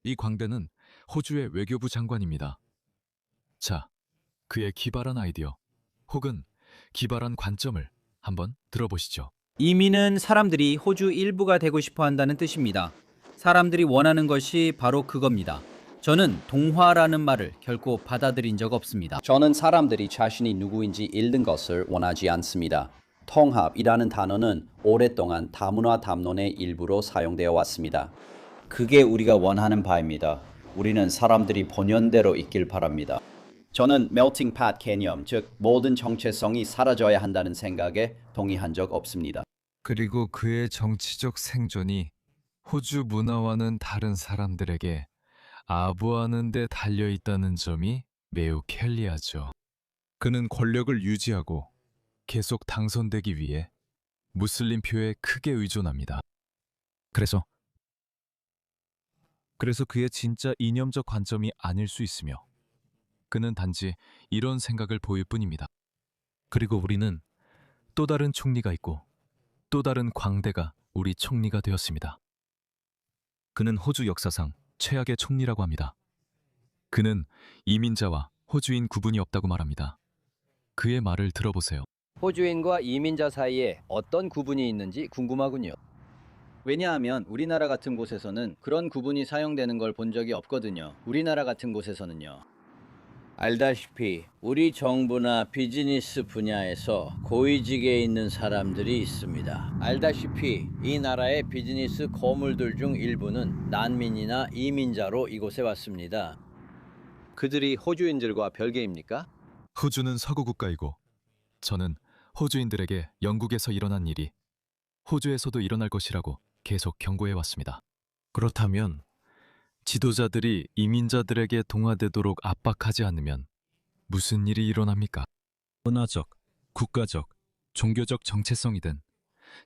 이 광대는 호주의 외교부 장관입니다. 자, 그의 기발한 아이디어 혹은 기발한 관점을 한번 들어보시죠. 이민은 사람들이 호주 일부가 되고 싶어 한다는 뜻입니다. 사람들이 원하는 것이 바로 그겁니다. 저는 동화라는 말을 결코 받아들인 적 없습니다. 저는 사람들이 자신이 누구인지 잃는 것을 원하지 않습니다. 통합이라는 단어는 오랫동안 다문화 담론의 일부로 사용되어 왔습니다. 그게 우리가 원하는 바입니다. 우리는 사람들이 본연대로 있길 바랍니다. 저는 melting pot 개념, 즉 모든 정체성이 사라져야 한다는 생각에 동의한 적 없습니다. 그리고 그의 정치적 생존이 호주 문화와는 다른 사람들에게 아부하는 데 달려있다는 점이 매우 편리하죠. 그는 권력을 유지하고 계속 당선되기 위해 무슬림 표에 크게 의존합니다. 그래서 그의 진짜 이념적 관점이 아닐 수 있으며 그는 단지 이런 생각을 보일 뿐입니다. 그리고 우리는 또 다른 총리가 있고 또 다른 광대가 우리 총리가 되었습니다. 그는 호주 역사상 최악의 총리라고 합니다. 그는 이민자와 호주인 구분이 없다고 말합니다. 그의 말을 들어보세요. 호주인과 이민자 사이에 어떤 구분이 있는지 궁금하군요. 왜냐하면 우리나라 같은 곳에서는 그런 구분이 사용되는 걸 본 적이 없거든요. 우리나라 같은 곳에서는요. 알다시피 우리 정부나 비즈니스 분야에서 고위직에 있는 사람들이 있습니다. 알다시피 이 나라의 비즈니스 거물들 중 일부는 난민이나 이민자로 이곳에 왔습니다. 그들이 호주인들과 별개입니까? 호주는 서구 국가이고 저는 호주인들에게 영국에서 일어난 일이 호주에서도 일어날 것이라고 계속 경고해 왔습니다. 그렇다면 지도자들이 이민자들에게 동화되도록 압박하지 않으면 무슨 일이 일어납니까? 문화적, 국가적, 종교적 정체성이든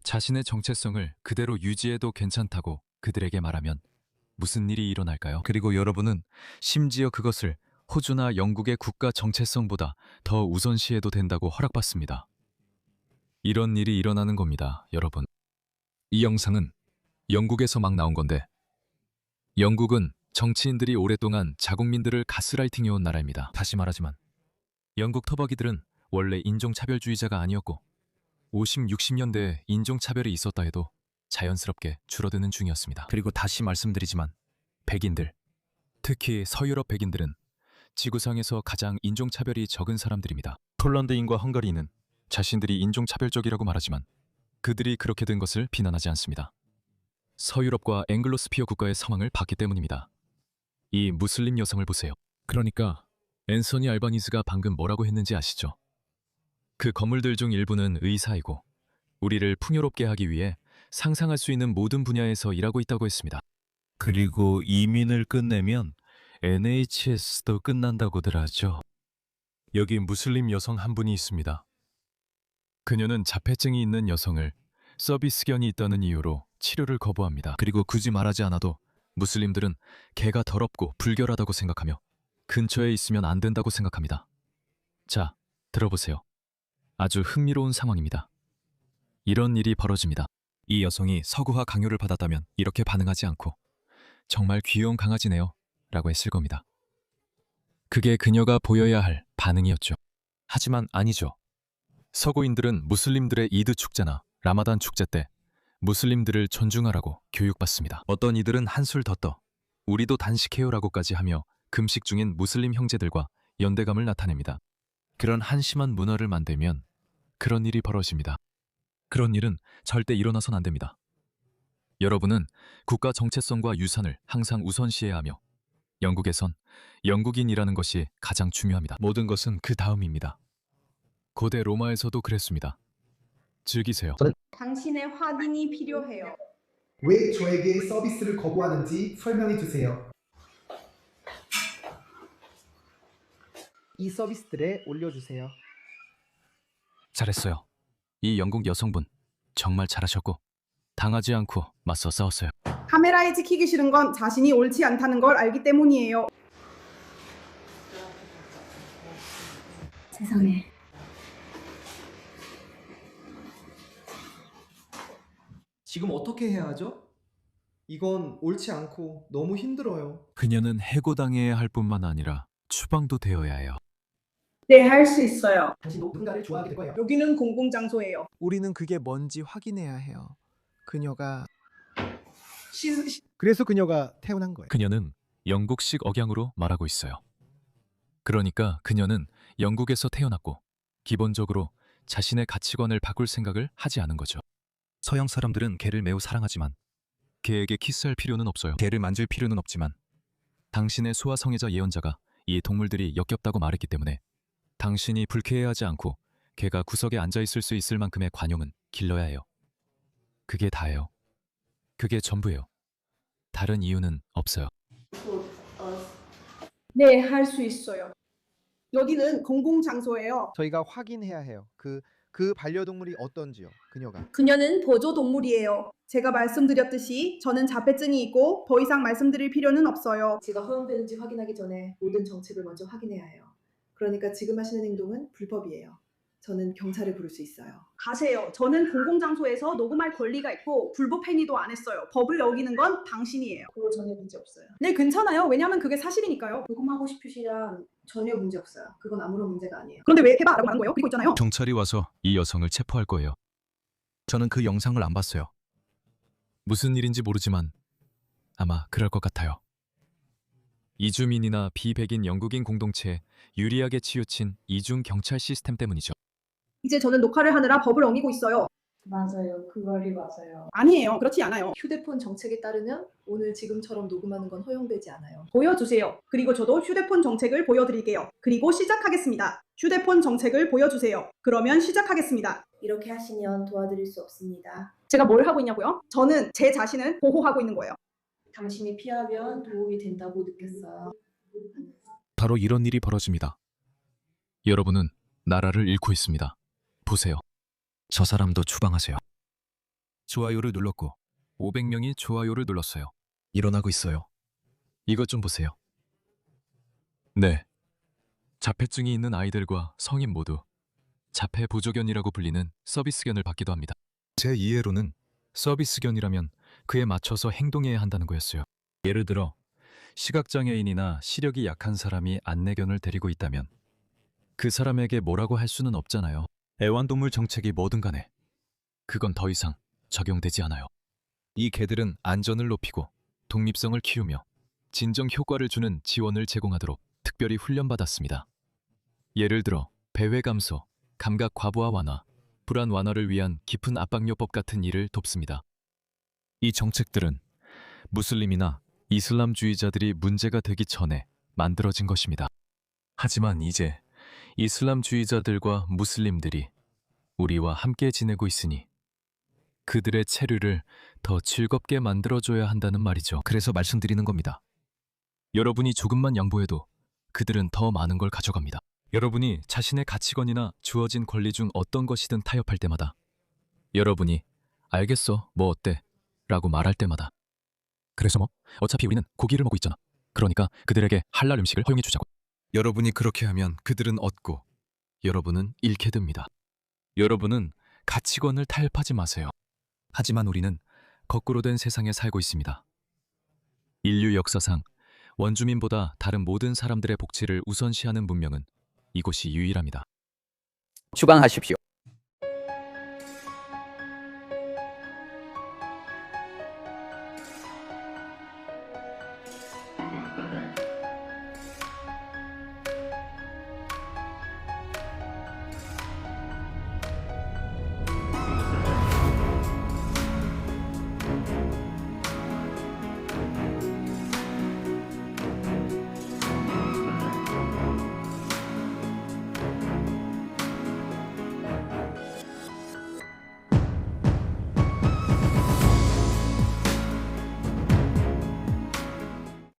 자신의 정체성을 그대로 유지해도 괜찮다고 그들에게 말하면 무슨 일이 일어날까요? 그리고 여러분은 심지어 그것을 호주나 영국의 국가 정체성보다 더 우선시해도 된다고 허락받습니다. 이런 일이 일어나는 겁니다, 여러분. 이 영상은 영국에서 막 나온 건데 영국은 정치인들이 오랫동안 자국민들을 가스라이팅해온 나라입니다. 다시 말하지만 영국 토박이들은 원래 인종차별주의자가 아니었고 50, 60년대에 인종차별이 있었다 해도 자연스럽게 줄어드는 중이었습니다. 그리고 다시 말씀드리지만 백인들, 특히 서유럽 백인들은 지구상에서 가장 인종차별이 적은 사람들입니다. 폴란드인과 헝가리는 자신들이 인종차별적이라고 말하지만 그들이 그렇게 된 것을 비난하지 않습니다. 서유럽과 앵글로스피어 국가의 상황을 봤기 때문입니다. 이 무슬림 여성을 보세요. 그러니까 앤서니 알바니즈가 방금 뭐라고 했는지 아시죠? 그 건물들 중 일부는 의사이고 우리를 풍요롭게 하기 위해 상상할 수 있는 모든 분야에서 일하고 있다고 했습니다. 그리고 이민을 끝내면 NHS도 끝난다고들 하죠. 여기 무슬림 여성 한 분이 있습니다. 그녀는 자폐증이 있는 여성을 서비스견이 있다는 이유로 치료를 거부합니다. 그리고 굳이 말하지 않아도 무슬림들은 개가 더럽고 불결하다고 생각하며 근처에 있으면 안 된다고 생각합니다. 자, 들어보세요. 아주 흥미로운 상황입니다. 이런 일이 벌어집니다. 이 여성이 서구화 강요를 받았다면 이렇게 반응하지 않고 정말 귀여운 강아지네요 라고 했을 겁니다. 그게 그녀가 보여야 할 반응이었죠. 하지만 아니죠. 서구인들은 무슬림들의 이드 축제나 라마단 축제 때 무슬림들을 존중하라고 교육받습니다. 어떤 이들은 한술 더 떠 우리도 단식해요라고까지 하며 금식 중인 무슬림 형제들과 연대감을 나타냅니다. 그런 한심한 문화를 만들면 그런 일이 벌어집니다. 그런 일은 절대 일어나선 안 됩니다. 여러분은 국가 정체성과 유산을 항상 우선시해야 하며 영국에선 영국인이라는 것이 가장 중요합니다. 모든 것은 그 다음입니다. 고대 로마에서도 그랬습니다. 즐기세요. 당신의 확인이 필요해요. 왜 저에게 서비스를 거부하는지 설명해 주세요. 이 서비스들에 올려주세요. 잘했어요. 이 영국 여성분 정말 잘하셨고 당하지 않고 맞서 싸웠어요. 카메라에 찍히기 싫은 건 자신이 옳지 않다는 걸 알기 때문이에요. 세상에. 지금 어떻게 해야 하죠? 이건 옳지 않고 너무 힘들어요. 그녀는 해고당해야 할 뿐만 아니라 추방도 되어야 해요. 네, 할 수 있어요. 당신도 누군가를 좋아하게 될 거예요. 여기는 공공장소예요. 우리는 그게 뭔지 확인해야 해요. 그녀가 그래서 그녀가 태어난 거예요. 그녀는 영국식 억양으로 말하고 있어요. 그러니까 그녀는 영국에서 태어났고 기본적으로 자신의 가치관을 바꿀 생각을 하지 않은 거죠. 서양 사람들은 개를 매우 사랑하지만 개에게 키스할 필요는 없어요. 개를 만질 필요는 없지만 당신의 소아 성애자 예언자가 이 동물들이 역겹다고 말했기 때문에 당신이 불쾌해하지 않고 개가 구석에 앉아있을 수 있을 만큼의 관용은 길러야 해요. 그게 다예요. 그게 전부예요. 다른 이유는 없어요. 네, 할 수 있어요. 여기는 공공장소예요. 저희가 확인해야 해요. 그 반려동물이 어떤지요. 그녀가. 그녀는 보조동물이에요. 제가 말씀드렸듯이 저는 자폐증이 있고 더 이상 말씀드릴 필요는 없어요. 제가 허용되는지 확인하기 전에 모든 정책을 먼저 확인해야 해요. 그러니까 지금 하시는 행동은 불법이에요. 저는 경찰을 부를 수 있어요. 가세요. 저는 공공장소에서 녹음할 권리가 있고 불법 행위도 안 했어요. 법을 어기는 건 당신이에요. 그거 전혀 문제 없어요. 네, 괜찮아요. 왜냐하면 그게 사실이니까요. 녹음하고 싶으시면 전혀 문제 없어요. 그건 아무런 문제가 아니에요. 그런데 왜 해봐라고 말한 거예요? 그리고 있잖아요. 경찰이 와서 이 여성을 체포할 거예요. 저는 그 영상을 안 봤어요. 무슨 일인지 모르지만 아마 그럴 것 같아요. 이주민이나 비백인 영국인 공동체에 유리하게 치우친 이중 경찰 시스템 때문이죠. 이제 저는 녹화를 하느라 법을 어기고 있어요. 맞아요. 그 말이 맞아요. 아니에요. 그렇지 않아요. 휴대폰 정책에 따르면 오늘 지금처럼 녹음하는 건 허용되지 않아요. 보여주세요. 그리고 저도 휴대폰 정책을 보여드릴게요. 그리고 시작하겠습니다. 휴대폰 정책을 보여주세요. 그러면 시작하겠습니다. 이렇게 하시면 도와드릴 수 없습니다. 제가 뭘 하고 있냐고요? 저는 제 자신을 보호하고 있는 거예요. 당신이 피하면 도움이 된다고 느꼈어요. 바로 이런 일이 벌어집니다. 여러분은 나라를 잃고 있습니다. 보세요. 저 사람도 추방하세요. 좋아요를 눌렀고 500명이 좋아요를 눌렀어요. 일어나고 있어요. 이것 좀 보세요. 네. 자폐증이 있는 아이들과 성인 모두 자폐 보조견이라고 불리는 서비스견을 받기도 합니다. 제 이해로는 서비스견이라면 그에 맞춰서 행동해야 한다는 거였어요. 예를 들어 시각장애인이나 시력이 약한 사람이 안내견을 데리고 있다면 그 사람에게 뭐라고 할 수는 없잖아요. 애완동물 정책이 뭐든 간에 그건 더 이상 적용되지 않아요. 이 개들은 안전을 높이고 독립성을 키우며 진정 효과를 주는 지원을 제공하도록 특별히 훈련받았습니다. 예를 들어 배회 감소, 감각 과부하 완화, 불안 완화를 위한 깊은 압박요법 같은 일을 돕습니다. 이 정책들은 무슬림이나 이슬람주의자들이 문제가 되기 전에 만들어진 것입니다. 하지만 이제 이슬람주의자들과 무슬림들이 우리와 함께 지내고 있으니 그들의 체류를 더 즐겁게 만들어줘야 한다는 말이죠. 그래서 말씀드리는 겁니다. 여러분이 조금만 양보해도 그들은 더 많은 걸 가져갑니다. 여러분이 자신의 가치관이나 주어진 권리 중 어떤 것이든 타협할 때마다 여러분이 알겠어, 뭐 어때? 라고 말할 때마다 그래서 뭐? 어차피 우리는 고기를 먹고 있잖아. 그러니까 그들에게 할랄 음식을 허용해 주자고. 여러분이 그렇게 하면 그들은 얻고 여러분은 잃게 됩니다. 여러분은 가치관을 타협하지 마세요. 하지만 우리는 거꾸로 된 세상에 살고 있습니다. 인류 역사상 원주민보다 다른 모든 사람들의 복지를 우선시하는 문명은 이곳이 유일합니다. 추방하십시오.